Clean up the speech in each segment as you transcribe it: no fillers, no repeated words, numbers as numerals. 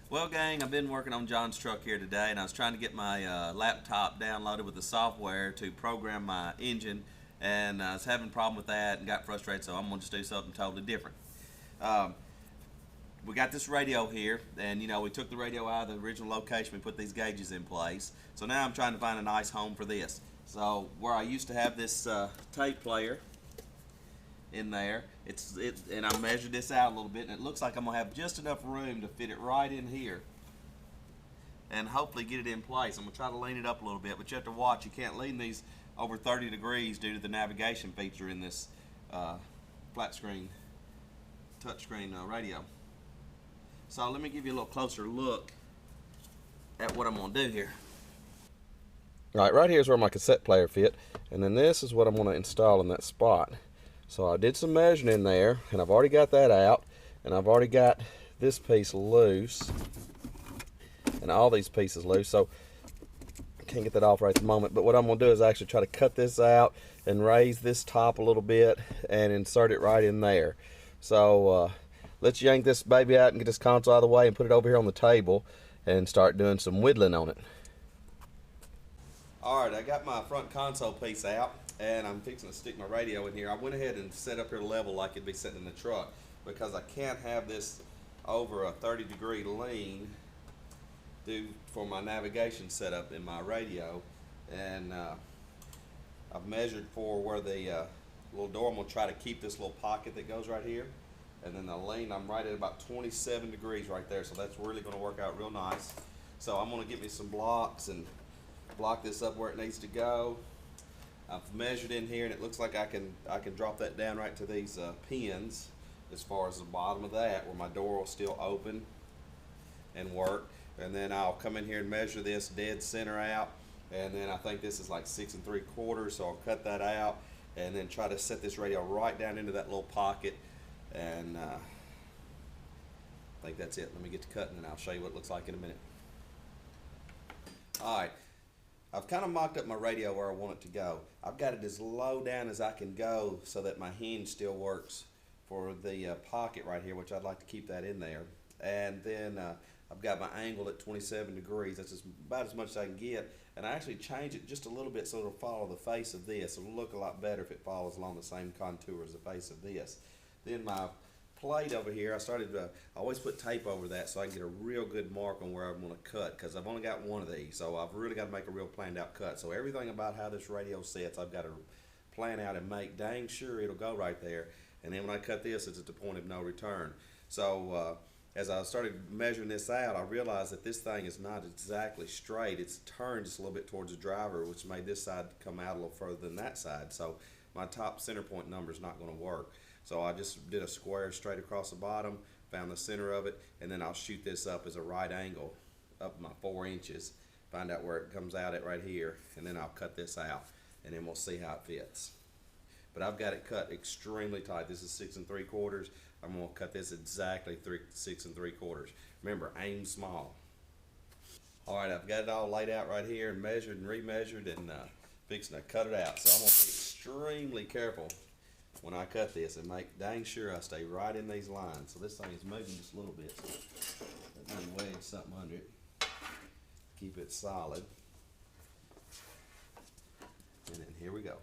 Well, gang, I've been working on John's truck here today, and I was trying to get my laptop downloaded with the software to program my engine, and I was having a problem with that and got frustrated, so I'm going to just do something totally different. We got this radio here, and we took the radio out of the original location. We put these gauges in place. So now I'm trying to find a nice home for this. So where I used to have this tape player in there, and I measured this out a little bit, and it looks like I'm gonna have just enough room to fit it right in here and hopefully get it in place. I'm gonna try to lean it up a little bit, but you have to watch. You can't lean these over 30 degrees due to the navigation feature in this flat screen touchscreen radio. So let me give you a little closer look at what I'm gonna do here. All right here is where my cassette player fit, and then this is what I'm going to install in that spot. So I did some measuring in there, and I've already got that out, and I've already got this piece loose, and all these pieces loose, so I can't get that off right at the moment. But what I'm going to do is actually try to cut this out and raise this top a little bit and insert it right in there. So let's yank this baby out and get this console out of the way and put it over here on the table and start doing some whittling on it. Alright, I got my front console piece out, and I'm fixing to stick my radio in here. I went ahead and set up here level like it'd be sitting in the truck, because I can't have this over a 30-degree lean due for my navigation setup in my radio. And I've measured for where the little door, I'm going to try to keep this little pocket that goes right here, and then the lean, I'm right at about 27 degrees right there, so that's really going to work out real nice. So I'm going to get me some blocks and block this up where it needs to go. I've measured in here, and it looks like I can drop that down right to these pins as far as the bottom of that, where my door will still open and work. And then I'll come in here and measure this dead center out, and then I think this is like 6 3/4, so I'll cut that out and then try to set this radio right down into that little pocket. And I think that's it. Let me get to cutting, and I'll show you what it looks like in a minute. Alright, I've kind of mocked up my radio where I want it to go. I've got it as low down as I can go so that my hinge still works for the pocket right here, which I'd like to keep that in there. And then I've got my angle at 27 degrees. That's about as much as I can get. And I actually change it just a little bit so it'll follow the face of this. It'll look a lot better if it follows along the same contour as the face of this. Then my plate over here, I always put tape over that so I can get a real good mark on where I'm going to cut, because I've only got one of these, so I've really got to make a real planned out cut. So everything about how this radio sets, I've got to plan out and make dang sure it'll go right there. And then when I cut this, it's at the point of no return. So as I started measuring this out, I realized that this thing is not exactly straight. It's turned just a little bit towards the driver, which made this side come out a little further than that side. So my top center point number is not going to work. So I just did a square straight across the bottom, found the center of it, and then I'll shoot this up as a right angle up my 4 inches, find out where it comes out at right here, and then I'll cut this out, and then we'll see how it fits. But I've got it cut extremely tight. This is 6 3/4. I'm going to cut this exactly 6 3/4. Remember, aim small. Alright, I've got it all laid out right here and measured and remeasured and fixing to cut it out. So I'm going to be extremely careful when I cut this and make dang sure I stay right in these lines. So this thing is moving just a little bit, so let me wedge something under it, keep it solid, and then here we go.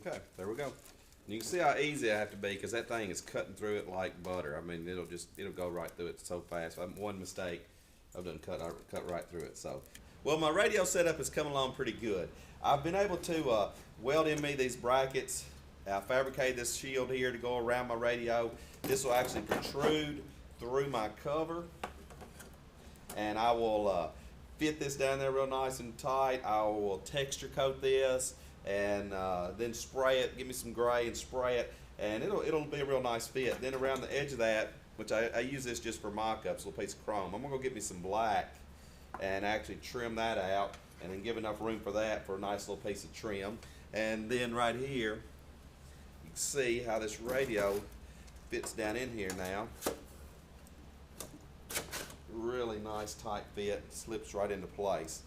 Okay, there we go. And you can see how easy I have to be, because that thing is cutting through it like butter. I mean, it'll go right through it so fast. One mistake, I've done cut right through it. So, well, my radio setup is coming along pretty good. I've been able to weld in me these brackets. I fabricated this shield here to go around my radio. This will actually protrude through my cover, and I will fit this down there real nice and tight. I will texture coat this, and then spray it, give me some gray and spray it, and it'll be a real nice fit. Then around the edge of that, which I use this just for mock-ups, a little piece of chrome, I'm gonna go get me some black and actually trim that out, and then give enough room for that for a nice little piece of trim. And then right here, you can see how this radio fits down in here now. Really nice tight fit, slips right into place.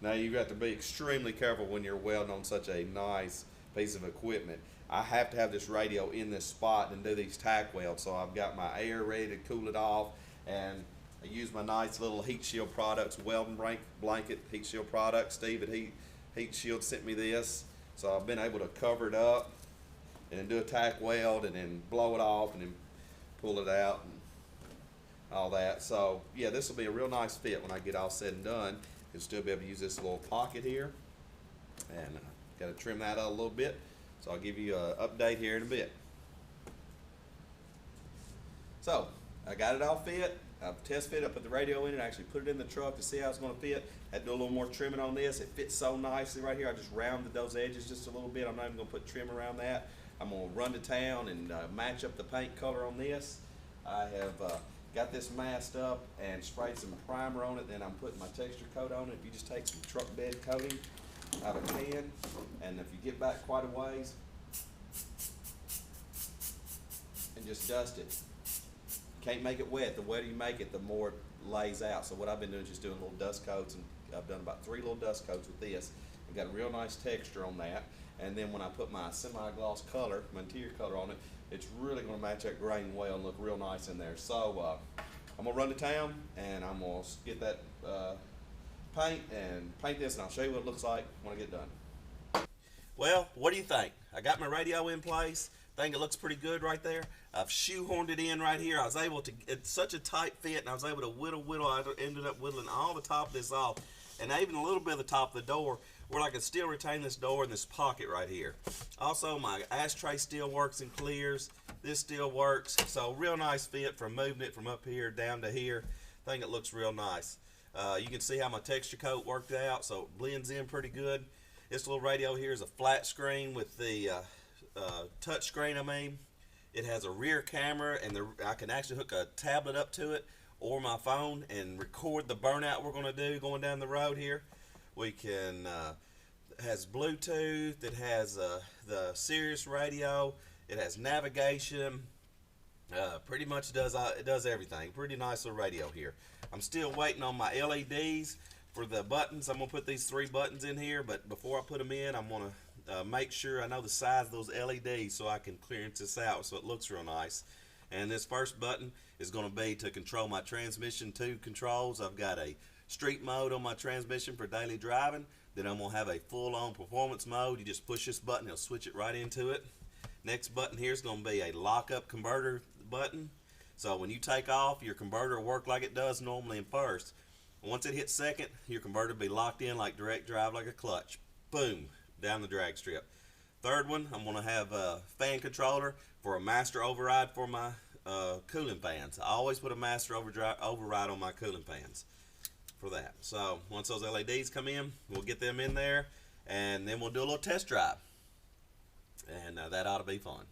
Now you've got to be extremely careful when you're welding on such a nice piece of equipment. I have to have this radio in this spot and do these tack welds, so I've got my air ready to cool it off, and I use my nice little heat shield products, Welding blanket heat shield products. Steve at Heat Shield sent me this, so I've been able to cover it up and then do a tack weld and then blow it off and then pull it out and all that. So yeah, this will be a real nice fit when I get all said and done. You'll still be able to use this little pocket here, and got to trim that out a little bit. So I'll give you an update here in a bit. So I got it all fit. I've test fit, I put the radio in it, actually put it in the truck to see how it's going to fit. Had to do a little more trimming on this. It fits so nicely right here. I just rounded those edges just a little bit. I'm not even going to put trim around that. I'm going to run to town and match up the paint color on this. I have got this masked up and sprayed some primer on it. Then I'm putting my texture coat on it. If you just take some truck bed coating out of a can, and if you get back quite a ways and just dust it. Can't make it wet. The wetter you make it, the more it lays out. So what I've been doing is just doing little dust coats, and I've done about 3 little dust coats with this. I've got a real nice texture on that. And then when I put my semi-gloss color, my interior color on it, it's really going to match that grain well and look real nice in there. So I'm going to run to town, and I'm going to get that paint and paint this, and I'll show you what it looks like when I get done. Well, what do you think? I got my radio in place. Think it looks pretty good right there. I've shoehorned it in right here. I was able to, it's such a tight fit, and I was able to whittle. I ended up whittling all the top of this off, and even a little bit of the top of the door, where I can still retain this door in this pocket right here. Also, my ashtray still works and clears. This still works. So real nice fit from moving it from up here down to here. I think it looks real nice. You can see how my texture coat worked out, so it blends in pretty good. This little radio here is a flat screen with the touch screen. It has a rear camera, and I can actually hook a tablet up to it or my phone and record the burnout we're going to do going down the road here. We can has Bluetooth. It has the Sirius radio. It has navigation. Pretty much it does everything. Pretty nice little radio here. I'm still waiting on my LEDs for the buttons. I'm gonna put these 3 buttons in here, but before I put them in, I'm gonna make sure I know the size of those LEDs so I can clearance this out so it looks real nice. And this first button is going to be to control my transmission 2 controls. I've got a street mode on my transmission for daily driving. Then I'm going to have a full-on performance mode. You just push this button, it'll switch it right into it. Next button here is going to be a lock-up converter button. So when you take off, your converter will work like it does normally in first. Once it hits second, your converter will be locked in like direct drive, like a clutch. Boom, down the drag strip. Third one, I'm going to have a fan controller for a master override for my cooling fans. I always put a master override on my cooling fans for that. So once those LEDs come in, we'll get them in there, and then we'll do a little test drive, and that ought to be fun.